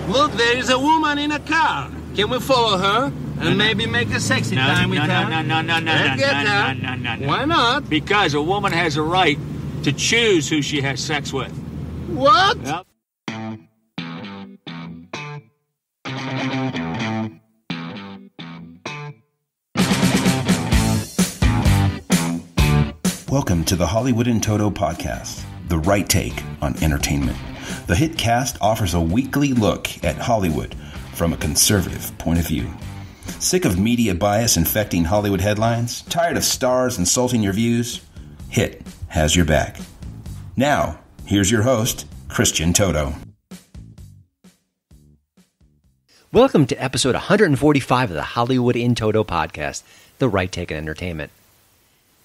Look, there is a woman in a car. Can we follow her and maybe make a sexy time with her? No. Why not? Because a woman has a right to choose who she has sex with. What? Yep. Welcome to the Hollywood in Toto podcast, the right take on entertainment. The HiT cast offers a weekly look at Hollywood from a conservative point of view. Sick of media bias infecting Hollywood headlines? Tired of stars insulting your views? HiT has your back. Now, here's your host, Christian Toto. Welcome to episode 145 of the Hollywood in Toto podcast, the right take on entertainment.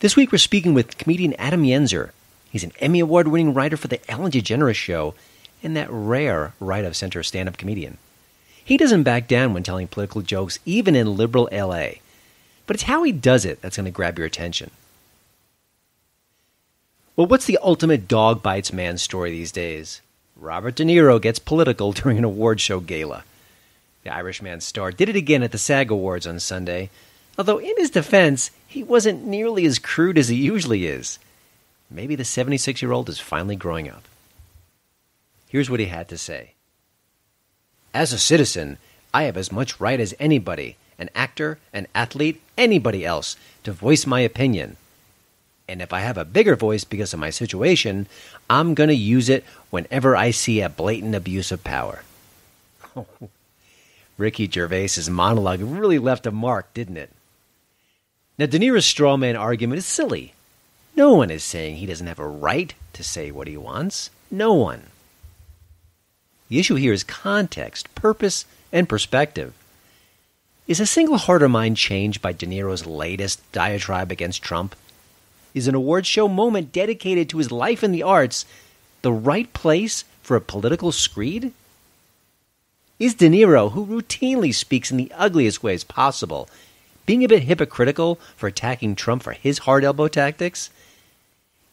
This week we're speaking with comedian Adam Yenser. He's an Emmy Award-winning writer for The Ellen DeGeneres Show and that rare right-of-center stand-up comedian. He doesn't back down when telling political jokes, even in liberal L.A. But it's how he does it that's going to grab your attention. Well, what's the ultimate dog bites man story these days? Robert De Niro gets political during an award show gala. The Irishman star did it again at the SAG Awards on Sunday, although in his defense, he wasn't nearly as crude as he usually is. Maybe the 76-year-old is finally growing up. Here's what he had to say. As a citizen, I have as much right as anybody, an actor, an athlete, anybody else, to voice my opinion. And if I have a bigger voice because of my situation, I'm going to use it whenever I see a blatant abuse of power. Ricky Gervais's monologue really left a mark, didn't it? Now, De Niro's straw man argument is silly. No one is saying he doesn't have a right to say what he wants. No one. The issue here is context, purpose, and perspective. Is a single heart or mind changed by De Niro's latest diatribe against Trump? Is an award show moment dedicated to his life in the arts the right place for a political screed? Is De Niro, who routinely speaks in the ugliest ways possible, being a bit hypocritical for attacking Trump for his hard elbow tactics?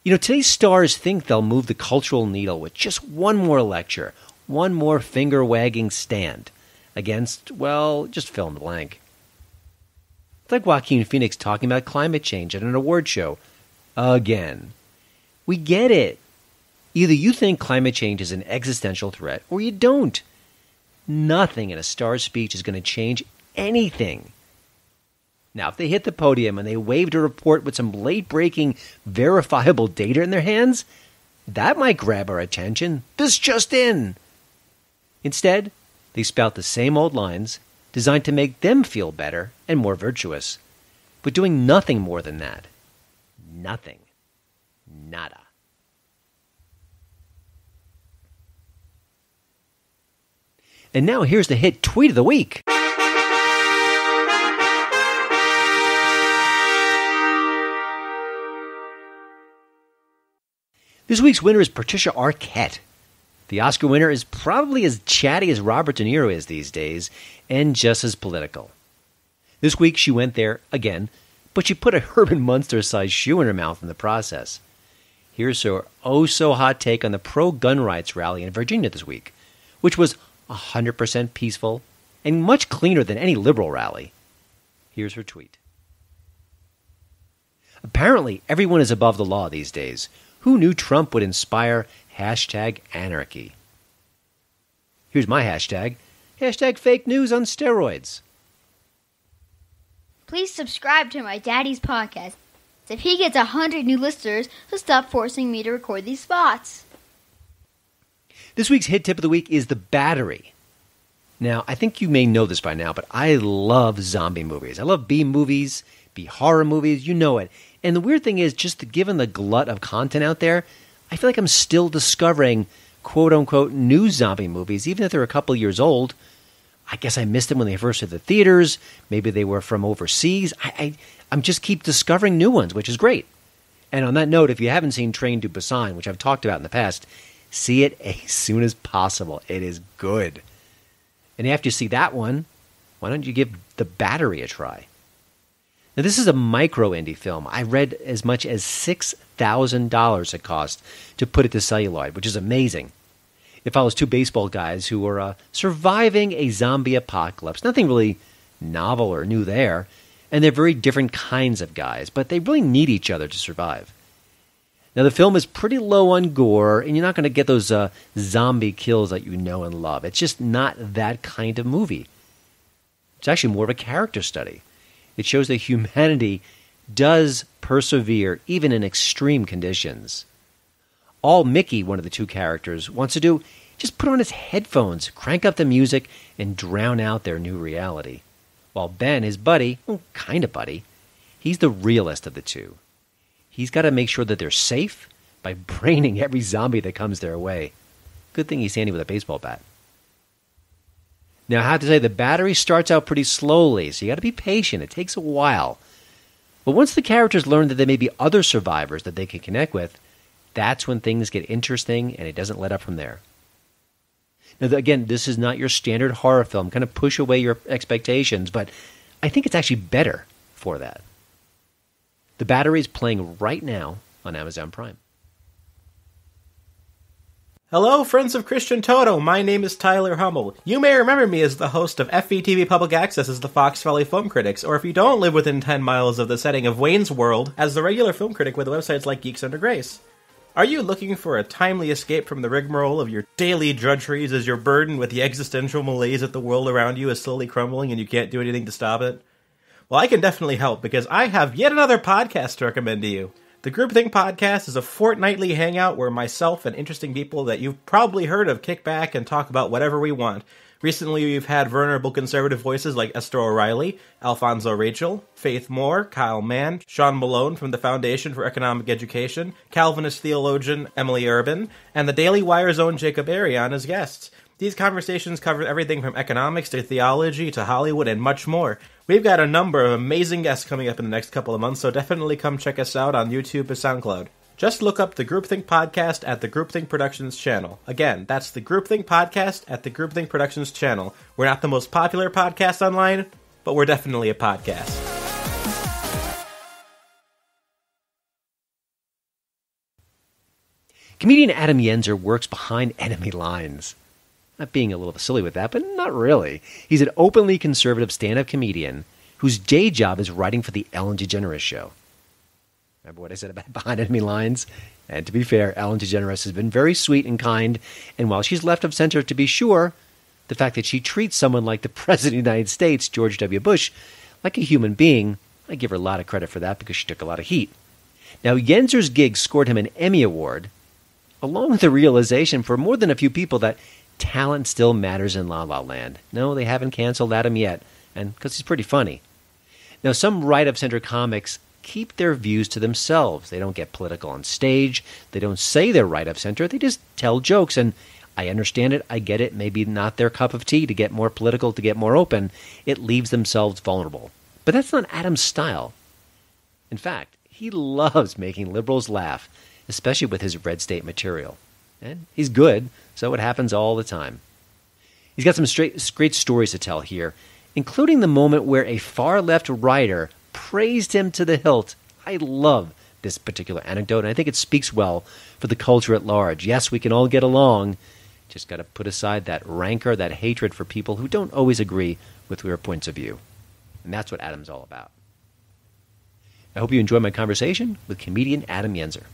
You know, today's stars think they'll move the cultural needle with just one more lecture, one more finger-wagging stand against, well, just fill in the blank. It's like Joaquin Phoenix talking about climate change at an award show. Again. We get it. Either you think climate change is an existential threat, or you don't. Nothing in a star's speech is going to change anything. Now, if they hit the podium and they waved a report with some late-breaking, verifiable data in their hands, that might grab our attention. This just in. Instead, they spout the same old lines designed to make them feel better and more virtuous, but doing nothing more than that. Nothing. Nada. And now here's the HiT tweet of the week. This week's winner is Patricia Arquette. The Oscar winner is probably as chatty as Robert De Niro is these days, and just as political. This week she went there again, but she put a Herman Munster-sized shoe in her mouth in the process. Here's her oh-so-hot take on the pro-gun rights rally in Virginia this week, which was 100% peaceful and much cleaner than any liberal rally. Here's her tweet. Apparently, everyone is above the law these days. Who knew Trump would inspire #anarchy? Here's my hashtag. #fake news on steroids. Please subscribe to my daddy's podcast. If he gets 100 new listeners, he'll stop forcing me to record these spots. This week's HiT tip of the week is The Battery. Now, I think you may know this by now, but I love zombie movies. I love B movies, B horror movies, you know it. And the weird thing is, just given the glut of content out there, I feel like I'm still discovering quote-unquote new zombie movies, even if they're a couple years old. I guess I missed them when they first hit the theaters. Maybe they were from overseas. I'm just keep discovering new ones, which is great. And on that note, if you haven't seen Train to Busan, which I've talked about in the past, see it as soon as possible. It is good. And after you see that one, why don't you give The Battery a try? Now, this is a micro indie film. I read as much as $6,000 it cost to put it to celluloid, which is amazing. It follows two baseball guys who are surviving a zombie apocalypse. Nothing really novel or new there. And they're very different kinds of guys, but they really need each other to survive. Now, the film is pretty low on gore, and you're not going to get those zombie kills that you know and love. It's just not that kind of movie. It's actually more of a character study. It shows that humanity does persevere even in extreme conditions. All Mickey, one of the two characters, wants to do, just put on his headphones, crank up the music, and drown out their new reality. While Ben, his buddy, well, kind of buddy, he's the realist of the two. He's got to make sure that they're safe by braining every zombie that comes their way. Good thing he's handy with a baseball bat. Now, I have to say, the battery starts out pretty slowly, so you got to be patient. It takes a while. But once the characters learn that there may be other survivors that they can connect with, that's when things get interesting, and it doesn't let up from there. Now, again, this is not your standard horror film. Kind of push away your expectations, but I think it's actually better for that. The Battery is playing right now on Amazon Prime. Hello, friends of Christian Toto. My name is Tyler Hummel. You may remember me as the host of FVTV Public Access as the Fox Valley Film Critics, or if you don't live within 10 miles of the setting of Wayne's World, as the regular film critic with websites like Geeks Under Grace. Are you looking for a timely escape from the rigmarole of your daily drudgeries as you're burdened with the existential malaise that the world around you is slowly crumbling and you can't do anything to stop it? Well, I can definitely help, because I have yet another podcast to recommend to you. The Groupthink Podcast is a fortnightly hangout where myself and interesting people that you've probably heard of kick back and talk about whatever we want. Recently, we've had vulnerable conservative voices like Esther O'Reilly, Alfonso Rachel, Faith Moore, Kyle Mann, Sean Malone from the Foundation for Economic Education, Calvinist theologian Emily Urban, and the Daily Wire's own Jacob Arion as guests. These conversations cover everything from economics to theology to Hollywood and much more. We've got a number of amazing guests coming up in the next couple of months, so definitely come check us out on YouTube or SoundCloud. Just look up the Groupthink Podcast at the Groupthink Productions channel. Again, that's the Groupthink Podcast at the Groupthink Productions channel. We're not the most popular podcast online, but we're definitely a podcast. Comedian Adam Yenser works behind enemy lines. Not being a little silly with that, but not really. He's an openly conservative stand-up comedian whose day job is writing for the Ellen DeGeneres Show. Remember what I said about behind enemy lines? And to be fair, Ellen DeGeneres has been very sweet and kind, and while she's left of center to be sure, the fact that she treats someone like the President of the United States, George W. Bush, like a human being, I give her a lot of credit for that because she took a lot of heat. Now, Yenser's gig scored him an Emmy Award, along with the realization for more than a few people that talent still matters in La La Land. No, they haven't canceled Adam yet, and because he's pretty funny. Now, some right-of-center comics keep their views to themselves. They don't get political on stage. They don't say they're right-of-center. They just tell jokes, and I understand it. I get it. Maybe not their cup of tea to get more political, to get more open. It leaves themselves vulnerable. But that's not Adam's style. In fact, he loves making liberals laugh, especially with his red state material. And he's good, so it happens all the time. He's got some great stories to tell here, including the moment where a far-left writer praised him to the hilt. I love this particular anecdote, and I think it speaks well for the culture at large. Yes, we can all get along. Just got to put aside that rancor, that hatred for people who don't always agree with your points of view. And that's what Adam's all about. I hope you enjoy my conversation with comedian Adam Yenser.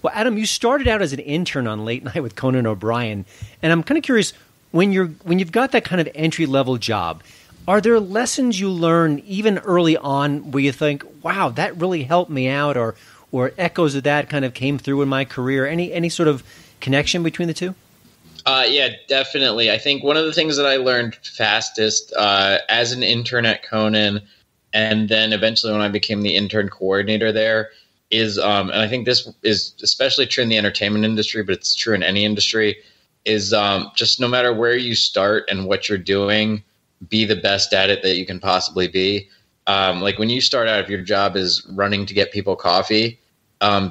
Well, Adam, you started out as an intern on Late Night with Conan O'Brien, and I'm kind of curious, when you've got that kind of entry-level job, are there lessons you learn even early on where you think, wow, that really helped me out, or echoes of that kind of came through in my career? Any sort of connection between the two? Yeah, definitely. I think one of the things that I learned fastest as an intern at Conan, and then eventually when I became the intern coordinator there, is, and I think this is especially true in the entertainment industry, but it's true in any industry, is just no matter where you start and what you're doing, be the best at it that you can possibly be. Like when you start out, if your job is running to get people coffee,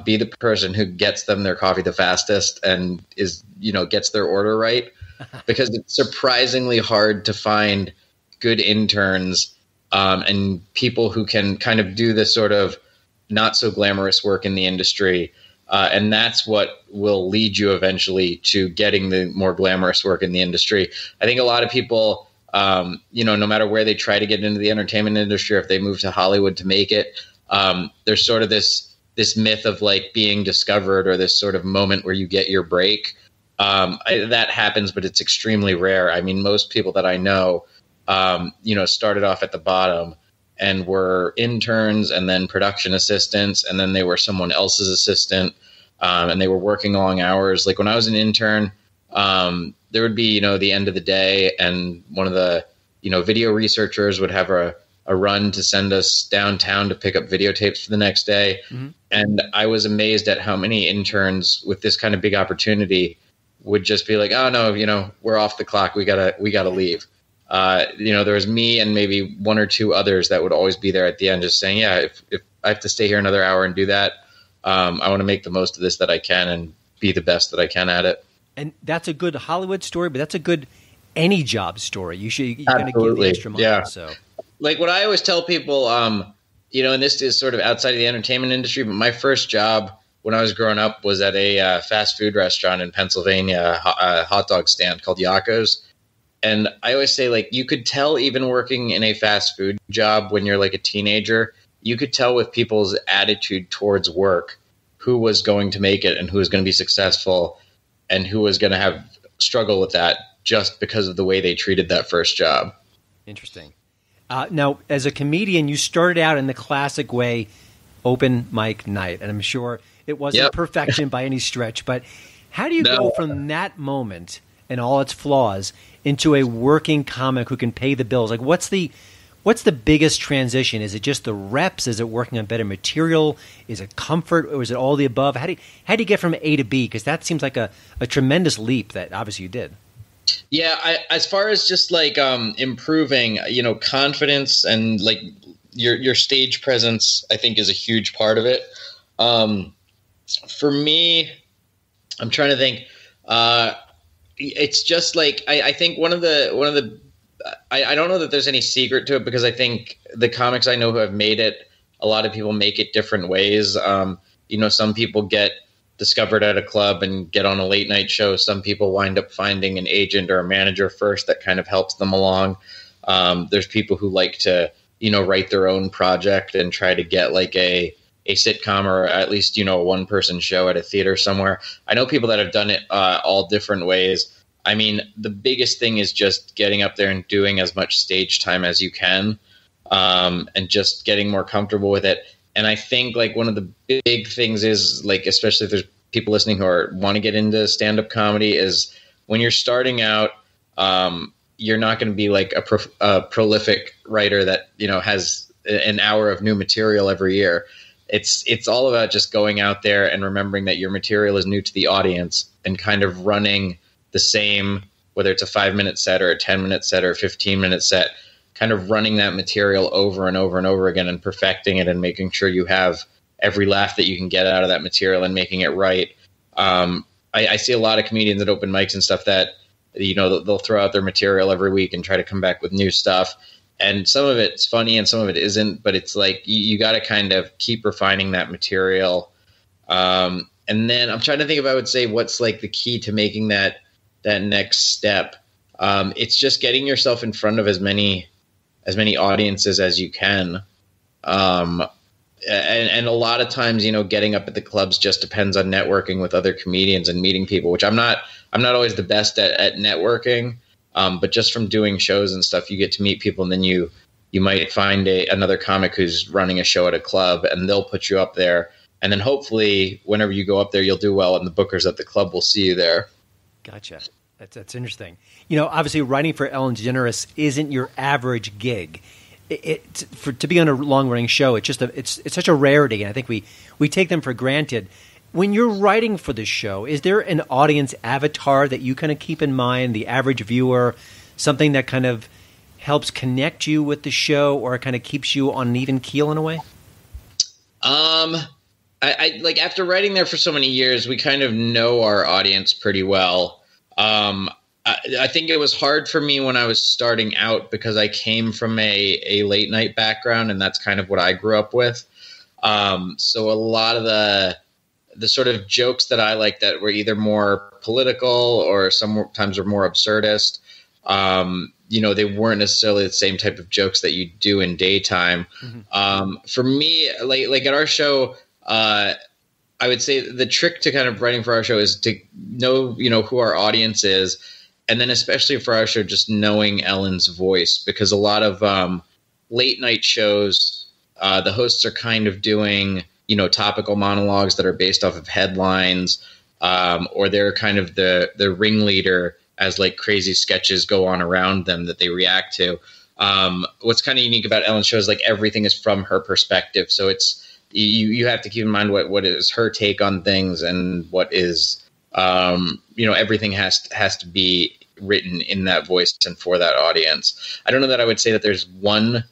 be the person who gets them their coffee the fastest and gets their order right, because it's surprisingly hard to find good interns and people who can kind of do this sort of not so glamorous work in the industry And that's what will lead you eventually to getting the more glamorous work in the industry. I think a lot of people, no matter where they try to get into the entertainment industry, or if they move to Hollywood to make it, there's sort of this myth of like being discovered, or this sort of moment where you get your break. That happens, but it's extremely rare. I mean, most people that I know, started off at the bottom and were interns and then production assistants, and then they were someone else's assistant, and they were working long hours. Like when I was an intern, there would be, the end of the day, and one of the, video researchers would have a run to send us downtown to pick up videotapes for the next day. Mm-hmm. And I was amazed at how many interns with this kind of big opportunity would just be like, oh no, we're off the clock. We gotta leave. There was me and maybe one or two others that would always be there at the end, just saying, yeah, if I have to stay here another hour and do that, I want to make the most of this that I can and be the best that I can at it. And that's a good Hollywood story, but that's a good any job story. You're going to give the extra mile. Yeah. So, like what I always tell people, and this is sort of outside of the entertainment industry, but my first job when I was growing up was at a fast food restaurant in Pennsylvania, a hot dog stand called Yakko's. And I always say, like, you could tell even working in a fast food job when you're like a teenager, you could tell with people's attitude towards work who was going to make it and who was going to be successful and who was going to have struggle with that just because of the way they treated that first job. Interesting. Now, as a comedian, you started out in the classic way, open mic night, and I'm sure it wasn't perfection by any stretch, but how do you go from that moment and all its flaws into a working comic who can pay the bills? Like, what's the biggest transition? Is it just the reps? Is it working on better material? Is it comfort, or is it all the above? How do you get from A to B? Because that seems like a tremendous leap that obviously you did. Yeah, as far as just like improving, confidence and like your stage presence, I think is a huge part of it. For me, I'm trying to think. It's just like I think one of the I don't know that there's any secret to it, because I think the comics I know who have made it, a lot of people make it different ways. Some people get discovered at a club and get on a late night show. Some people wind up finding an agent or a manager first that kind of helps them along. There's people who like to, write their own project and try to get like a sitcom or at least, a one-person show at a theater somewhere. I know people that have done it all different ways. I mean, the biggest thing is just getting up there and doing as much stage time as you can, and just getting more comfortable with it. And I think like one of the big things is, like, especially if there's people listening who want to get into stand-up comedy, is when you're starting out, you're not going to be like a prolific writer that, has an hour of new material every year. It's all about just going out there and remembering that your material is new to the audience and kind of running the same, whether it's a 5-minute set or a 10-minute set or a 15-minute set, kind of running that material over and over and over again and perfecting it and making sure you have every laugh that you can get out of that material and making it right. I see a lot of comedians at open mics and stuff that, they'll throw out their material every week and try to come back with new stuff. And some of it's funny and some of it isn't, but it's like you got to kind of keep refining that material. And then I'm trying to think if I would say what's like the key to making that next step. It's just getting yourself in front of as many audiences as you can. And a lot of times, getting up at the clubs just depends on networking with other comedians and meeting people, which I'm not always the best at networking. But just from doing shows and stuff, you get to meet people, and then you might find another comic who's running a show at a club, and they'll put you up there. And then hopefully whenever you go up there, you'll do well, and the bookers at the club will see you there. Gotcha. That's interesting. Obviously writing for Ellen DeGeneres isn't your average gig. To be on a long running show, it's such a rarity, and I think we take them for granted. When you're writing for the show, is there an audience avatar that you kind of keep in mind, the average viewer, something that kind of helps connect you with the show or kind of keeps you on an even keel in a way? I like, after writing there for so many years, we kind of know our audience pretty well. I think it was hard for me when I was starting out because I came from a late night background, and that's kind of what I grew up with. So a lot of the sort of jokes that I like that were either more political or sometimes were more absurdist. They weren't necessarily the same type of jokes that you do in daytime. For me, like at our show, I would say the trick to kind of writing for our show is to know, who our audience is. And then especially for our show, just knowing Ellen's voice, because a lot of late night shows, the hosts are kind of doing, topical monologues that are based off of headlines, or they're kind of the ringleader as like crazy sketches go on around them that they react to. What's kind of unique about Ellen's show is like everything is from her perspective. So it's, you have to keep in mind what is her take on things and what is, everything has to be written in that voice and for that audience. I don't know that I would say that there's one,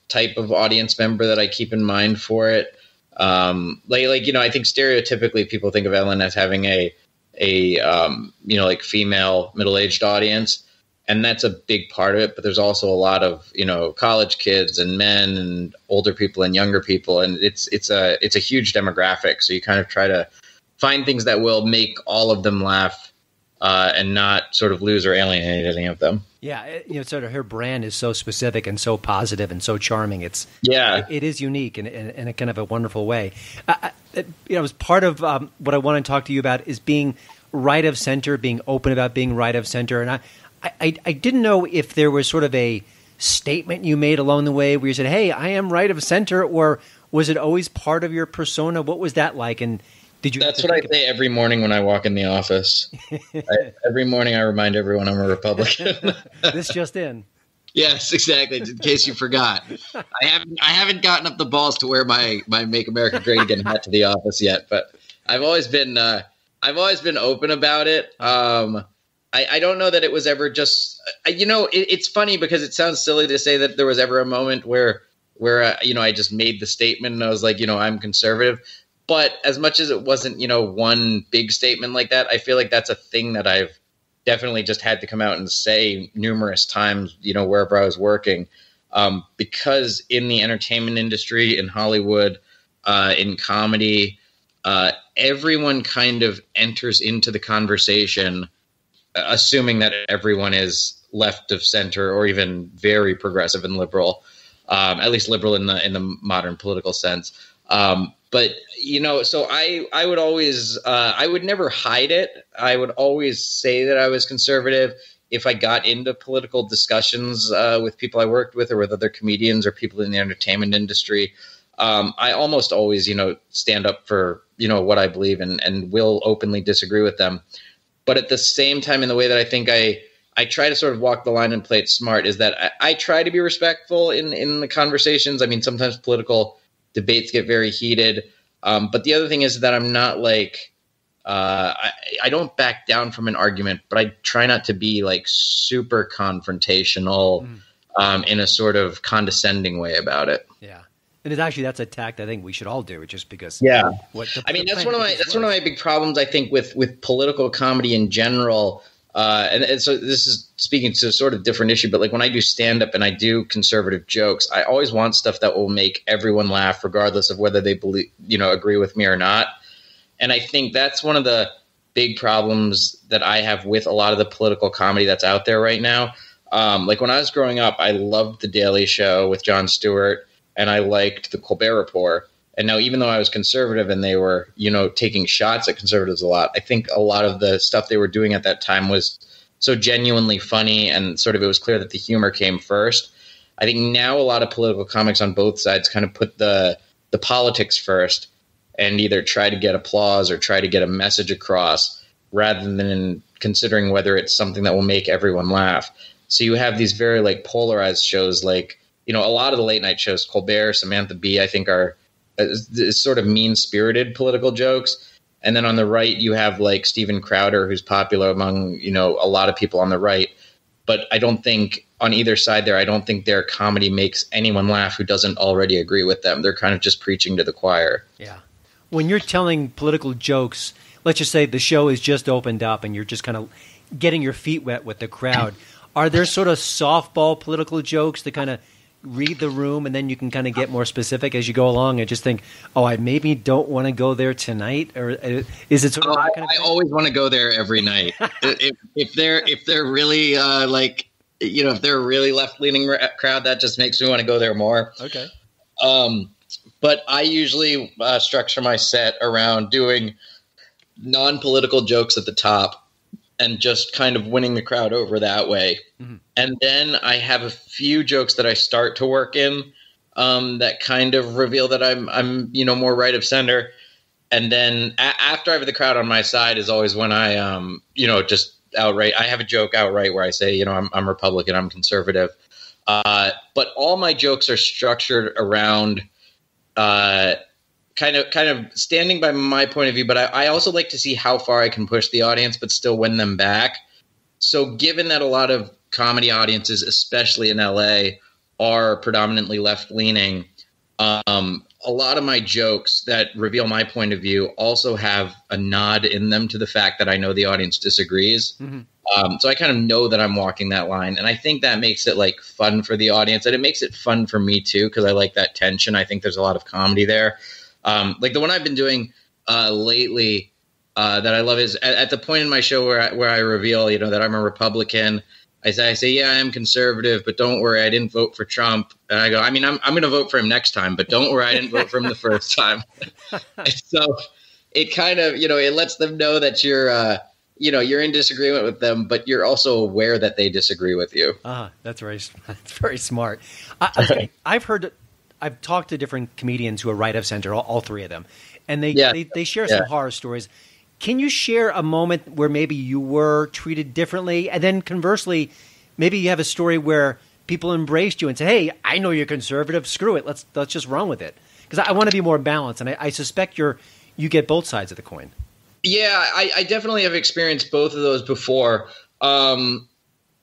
type of audience member that I keep in mind for it. I think stereotypically people think of Ellen as having a female middle-aged audience, and that's a big part of it. But there's also a lot of, college kids and men and older people and younger people. And it's a huge demographic. So you kind of try to find things that will make all of them laugh, and not sort of lose or alienate any of them. Yeah, sort of her brand is so specific and so positive and so charming. It is unique in a kind of a wonderful way. As part of what I want to talk to you about is being right of center, being open about being right of center. And I didn't know if there was sort of a statement you made along the way where you said, "Hey, I am right of center," or was it always part of your persona? What was that like? And did you? That's what I say every morning when I walk in the office. Every morning I remind everyone I'm a Republican. This just in. Yes, exactly. In case you forgot, I haven't gotten up the balls to wear my "Make America Great Again" hat to the office yet, but I've always been open about it. I don't know that it was ever just it's funny because it sounds silly to say that there was ever a moment where I just made the statement and I was like, I'm conservative. But as much as it wasn't, one big statement like that, I feel like that's a thing that I've definitely just had to come out and say numerous times, wherever I was working, because in the entertainment industry, in Hollywood, in comedy, everyone kind of enters into the conversation, assuming that everyone is left of center or even very progressive and liberal, at least liberal in the modern political sense. But, so I would always, I would never hide it. I would always say that I was conservative. If I got into political discussions with people I worked with or with other comedians or people in the entertainment industry, I almost always, stand up for, what I believe and will openly disagree with them. But at the same time, in the way that I think I try to sort of walk the line and play it smart is that I try to be respectful in the conversations. I mean, sometimes political debates get very heated. But the other thing is that I'm not like, I don't back down from an argument, but I try not to be like super confrontational in a sort of condescending way about it. Yeah. And that's a tact I think we should all do, just because. Yeah. That's one of my big problems, I think, with political comedy in general. And so this is speaking to a sort of different issue, but like when I do stand up and I do conservative jokes, I always want stuff that will make everyone laugh, regardless of whether they believe, agree with me or not. And I think that's one of the big problems that I have with a lot of the political comedy that's out there right now. Like when I was growing up, I loved The Daily Show with Jon Stewart, and I liked The Colbert Report. And now, even though I was conservative and they were, taking shots at conservatives a lot, I think a lot of the stuff they were doing at that time was so genuinely funny, and sort of it was clear that the humor came first. I think now a lot of political comics on both sides kind of put the politics first and either try to get applause or try to get a message across rather than considering whether it's something that will make everyone laugh. So you have these very like polarized shows, like, a lot of the late night shows, Colbert, Samantha Bee, I think are sort of mean-spirited political jokes. And then on the right, you have like Steven Crowder, who's popular among, a lot of people on the right. But I don't think on either side there, I don't think their comedy makes anyone laugh who doesn't already agree with them. They're kind of just preaching to the choir. Yeah. When you're telling political jokes, let's just say the show is just opened up and you're just kind of getting your feet wet with the crowd. Are there sort of softball political jokes that kind of read the room and then you can kind of get more specific as you go along and just think, oh, I maybe don't want to go there tonight? Or is it sort of that kind of thing? I always want to go there every night. if they're really if they're a really left-leaning crowd, that just makes me want to go there more. Okay. But I usually structure my set around doing non-political jokes at the top and just kind of winning the crowd over that way. Mm-hmm. And then I have a few jokes that I start to work in that kind of reveal that I'm more right of center. And then after I have the crowd on my side is always when I just outright, I have a joke outright where I say, I'm Republican, I'm conservative. But all my jokes are structured around kind of standing by my point of view, but I also like to see how far I can push the audience, but still win them back. So given that a lot of comedy audiences, especially in LA, are predominantly left-leaning, a lot of my jokes that reveal my point of view also have a nod in them to the fact that I know the audience disagrees. Mm-hmm. So I kind of know that I'm walking that line. And I think that makes it like fun for the audience. And it makes it fun for me too, because I like that tension. I think there's a lot of comedy there. Like the one I've been doing lately that I love is at the point in my show where I reveal, that I'm a Republican. I say, yeah, I am conservative, but don't worry, I didn't vote for Trump. And I go, I'm going to vote for him next time, but don't worry, I didn't vote for him the first time. So it kind of, it lets them know that you're in disagreement with them, but you're also aware that they disagree with you. That's very smart. I've talked to different comedians who are right of center, all three of them, and they share some horror stories. Can you share a moment where maybe you were treated differently, and then conversely, maybe you have a story where people embraced you and say, "Hey, I know you're conservative. Screw it. Let's just run with it." Because I want to be more balanced, and I suspect you get both sides of the coin. Yeah, I definitely have experienced both of those before. There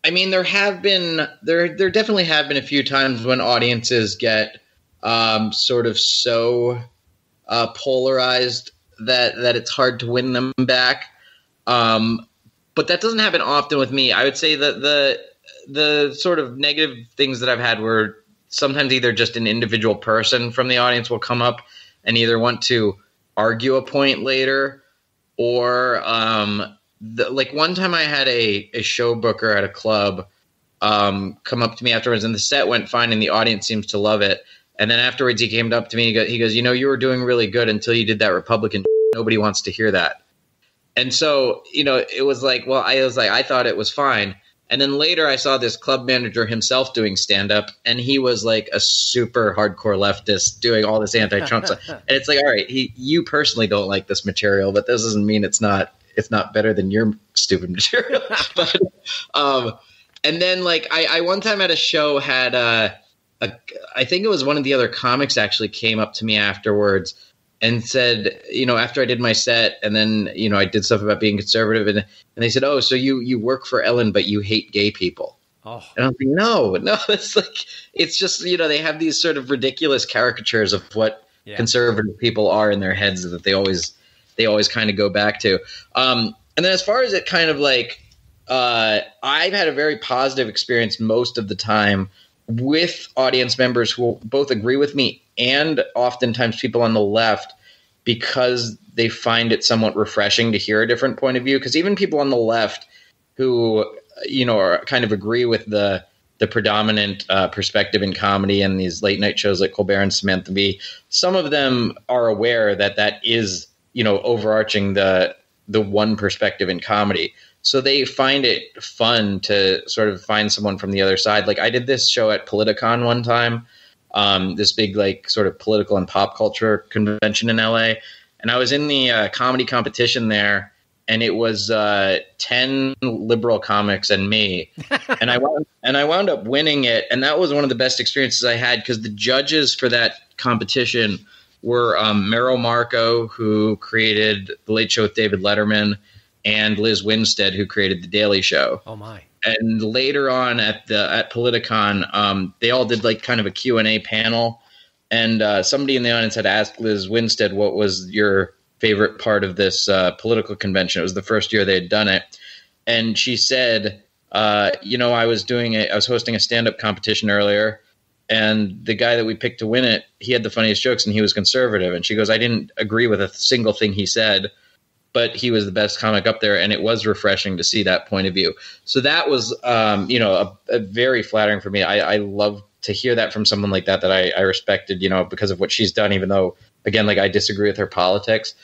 definitely have been a few times when audiences get sort of so polarized that it's hard to win them back. But that doesn't happen often with me. I would say that the sort of negative things that I've had were sometimes either just an individual person from the audience will come up and either want to argue a point later, or like one time I had a show booker at a club come up to me afterwards, and the set went fine and the audience seems to love it. And then afterwards he came up to me and he goes, you were doing really good until you did that Republican. Nobody wants to hear that. And so, it was like, I thought it was fine. And then later I saw this club manager himself doing stand-up, and he was like a super hardcore leftist doing all this anti-Trump stuff. And it's like, all right, you personally don't like this material, but this doesn't mean it's not better than your stupid material. But, and then like I one time at a show had I think it was one of the other comics actually came up to me afterwards and said, after I did my set and then, I did stuff about being conservative and they said, oh, so you work for Ellen, but you hate gay people. Oh. And I'm like, no, it's like, it's just, they have these sort of ridiculous caricatures of what conservative people are in their heads that they always kind of go back to. And then as far as it kind of like, I've had a very positive experience most of the time with audience members who will both agree with me and oftentimes people on the left, because they find it somewhat refreshing to hear a different point of view. Because even people on the left who, are kind of agree with the predominant perspective in comedy and these late night shows like Colbert and Samantha Bee, some of them are aware that is, overarching the one perspective in comedy. So they find it fun to sort of find someone from the other side. Like I did this show at Politicon one time, this big like sort of political and pop culture convention in LA. And I was in the comedy competition there, and it was 10 liberal comics and me. and I wound up winning it. And that was one of the best experiences I had, because the judges for that competition were Merrill Marco, who created The Late Show with David Letterman, and Liz Winstead, who created The Daily Show. Oh my! And later on at Politicon, they all did like kind of a Q&A panel, and somebody in the audience had asked Liz Winstead, "What was your favorite part of this political convention?" It was the first year they had done it, and she said, "I was hosting a stand-up competition earlier, And the guy that we picked to win it, he had the funniest jokes and he was conservative. And she goes, I didn't agree with a single thing he said, but he was the best comic up there. And it was refreshing to see that point of view. So that was, a very flattering for me. I love to hear that from someone like that I respected, because of what she's done, even though, again, like I disagree with her politics.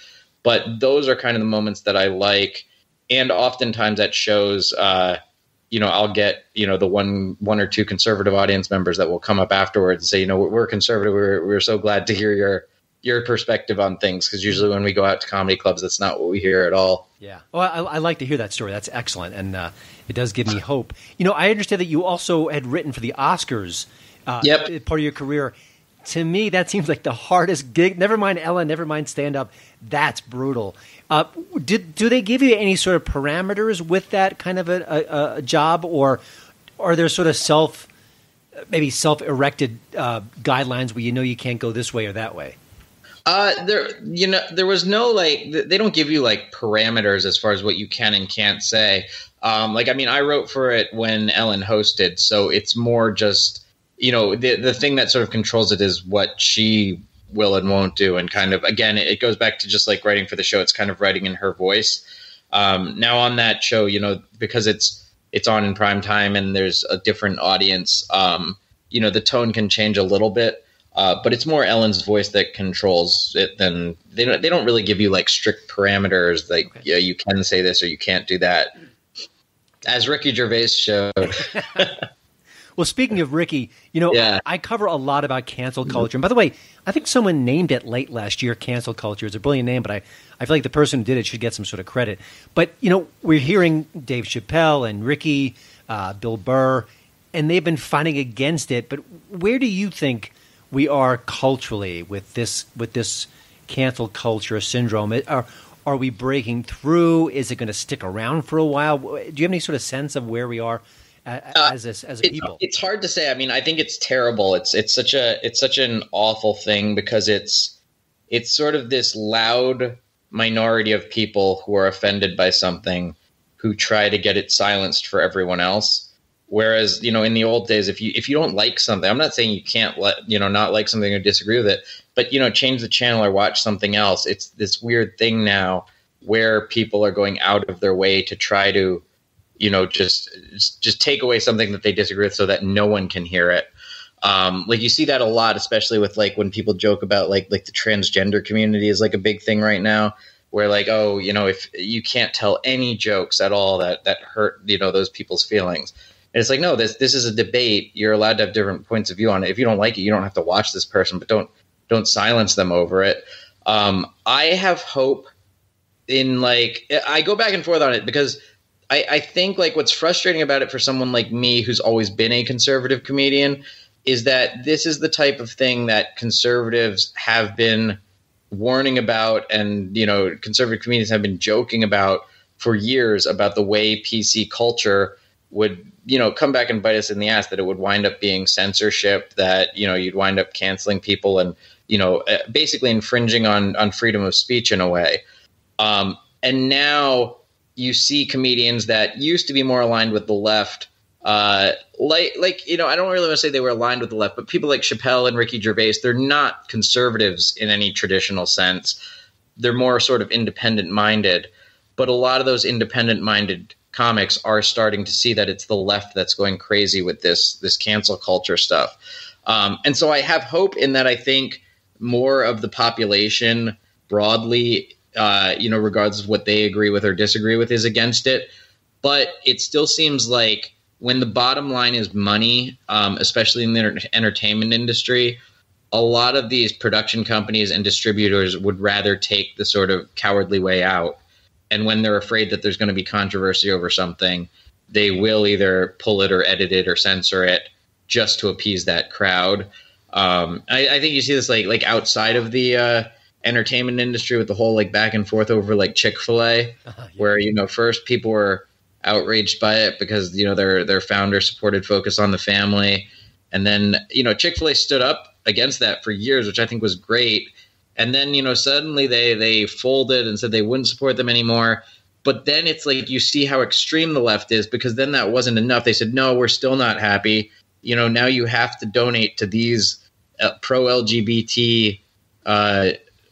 But those are kind of the moments that I like. And oftentimes that shows, I'll get, the one or two conservative audience members that will come up afterwards and say, we're conservative. We're so glad to hear your perspective on things. Because usually when we go out to comedy clubs, that's not what we hear at all. Yeah. Well, I like to hear that story. That's excellent. And it does give me hope. I understand that you also had written for the Oscars Yep. part of your career. To me, that seems like the hardest gig. Never mind Ellen, never mind stand-up. That's brutal. Do they give you any sort of parameters with that kind of a job, or are there sort of self-erected guidelines where you can't go this way or that way? There was no they don't give you parameters as far as what you can and can't say. I wrote for it when Ellen hosted, so it's more just the thing that sort of controls it is what she will and won't do, and kind of again it goes back to just like writing for the show. It's kind of writing in her voice. Now on that show, because it's on in prime time and there's a different audience, the tone can change a little bit. But it's more Ellen's voice that controls it than they don't really give you strict parameters you can say this or you can't do that. As Ricky Gervais showed. Well, speaking of Ricky, I cover a lot about cancel culture. And by the way, I think someone named it late last year, cancel culture. It's a brilliant name, but I feel like the person who did it should get some sort of credit. But, we're hearing Dave Chappelle and Ricky, Bill Burr, and they've been fighting against it. But where do you think we are culturally with this cancel culture syndrome? Are we breaking through? Is it going to stick around for a while? Do you have any sort of sense of where we are as a people? It's hard to say. I think it's terrible. It's such an awful thing because it's sort of this loud minority of people who are offended by something who try to get it silenced for everyone else. Whereas, in the old days, if you don't like something, I'm not saying you can't not like something or disagree with it, but, change the channel or watch something else. It's this weird thing now where people are going out of their way to try to, just take away something that they disagree with so that no one can hear it. You see that a lot, especially with when people joke about the transgender community is a big thing right now. Where if you can't tell any jokes at all that hurt, those people's feelings. And it's no, this is a debate. You're allowed to have different points of view on it. If you don't like it, you don't have to watch this person, but don't silence them over it. I have hope in I go back and forth on it because I think what's frustrating about it for someone like me who's always been a conservative comedian is that this is the type of thing that conservatives have been warning about and, conservative comedians have been joking about for years about the way PC culture would, come back and bite us in the ass, that it would wind up being censorship, that, you'd wind up canceling people and, basically infringing on freedom of speech in a way. And now you see comedians that used to be more aligned with the left, I don't really want to say they were aligned with the left, but people like Chappelle and Ricky Gervais, they're not conservatives in any traditional sense. They're more sort of independent minded, but a lot of those independent minded comics are starting to see that it's the left that's going crazy with this cancel culture stuff. And so I have hope in that. I think more of the population broadly, regardless of what they agree with or disagree with, is against it. But it still seems like when the bottom line is money, especially in the entertainment industry, a lot of these production companies and distributors would rather take the sort of cowardly way out. And when they're afraid that there's going to be controversy over something, they will either pull it or edit it or censor it just to appease that crowd. I think you see this like outside of the entertainment industry with the whole back and forth over Chick-fil-A, where, first people were outraged by it because, their founder supported focus on the family. And then, Chick-fil-A stood up against that for years, which I think was great. And then, suddenly they folded and said they wouldn't support them anymore. But then it's you see how extreme the left is, because then that wasn't enough. They said, no, we're still not happy. now you have to donate to these pro-LGBT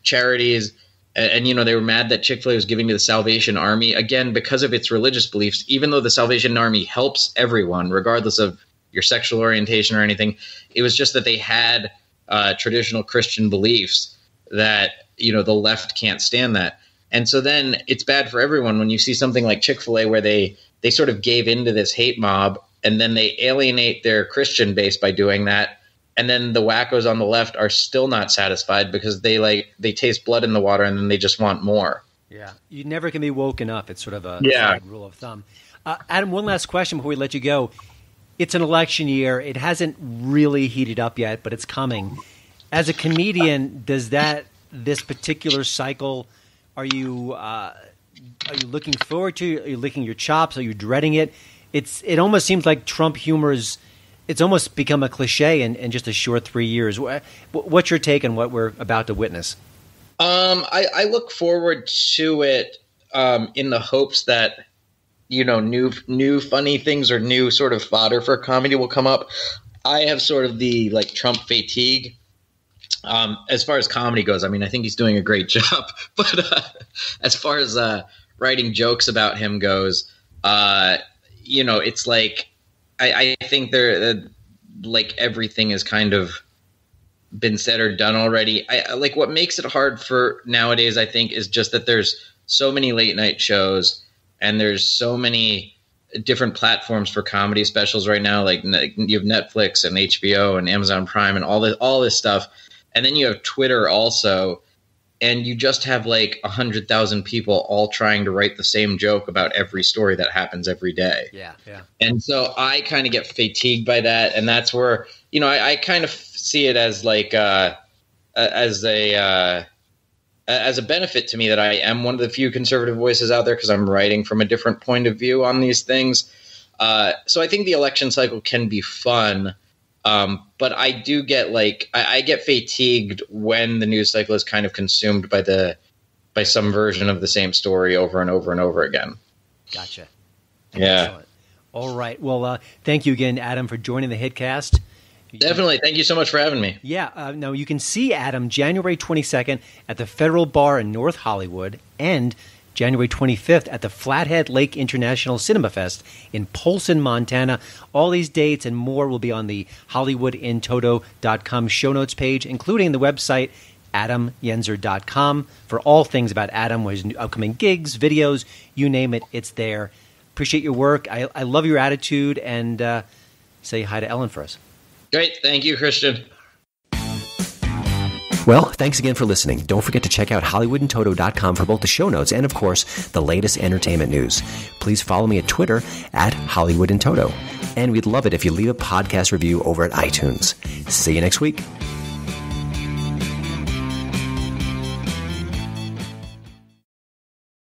charities. And, they were mad that Chick-fil-A was giving to the Salvation Army, again, because of its religious beliefs, even though the Salvation Army helps everyone, regardless of your sexual orientation or anything. It was just that they had traditional Christian beliefs that, the left can't stand that. And so then it's bad for everyone when you see something like Chick-fil-A where they sort of gave into this hate mob, and then they alienate their Christian base by doing that. And then the wackos on the left are still not satisfied because they taste blood in the water, and then they just want more. Yeah, you never can be woken up. It's sort of a sad rule of thumb. Adam, one last question before we let you go. It's an election year. It hasn't really heated up yet, but it's coming. As a comedian, does this particular cycle, are you looking forward to? Are you licking your chops? Are you dreading it? It almost seems like Trump humor it's almost become a cliche in just a short 3 years. What's your take on what we're about to witness? I look forward to it in the hopes that, new funny things or new sort of fodder for comedy will come up. I have sort of the Trump fatigue. As far as comedy goes, I mean, I think he's doing a great job. But as far as writing jokes about him goes, it's like I think everything has kind of been said or done already. What makes it hard for nowadays, I think, is just that there's so many late night shows and there's so many different platforms for comedy specials right now. Like you have Netflix and HBO and Amazon Prime and all this stuff. And then you have Twitter also. And you just have 100,000 people all trying to write the same joke about every story that happens every day. Yeah. And so I kind of get fatigued by that, and that's where I kind of see it as as a benefit to me that I am one of the few conservative voices out there because I'm writing from a different point of view on these things. So I think the election cycle can be fun. But I do get I get fatigued when the news cycle is kind of consumed by some version of the same story over and over and over again. Gotcha. Yeah. Excellent. All right. Well, thank you again, Adam, for joining the HiTcast. Definitely. Thank you so much for having me. Yeah. Now you can see Adam January 22nd at the Federal Bar in North Hollywood and January 25th at the Flathead Lake International Cinema Fest in Polson, Montana. All these dates and more will be on the HollywoodInToto.com show notes page, including the website AdamYenser.com for all things about Adam, his upcoming gigs, videos, you name it, it's there. Appreciate your work. I love your attitude, and say hi to Ellen for us. Great. Thank you, Christian. Well, thanks again for listening. Don't forget to check out HollywoodInToto.com for both the show notes and, of course, the latest entertainment news. Please follow me at Twitter at HollywoodInToto. And we'd love it if you leave a podcast review over at iTunes. See you next week.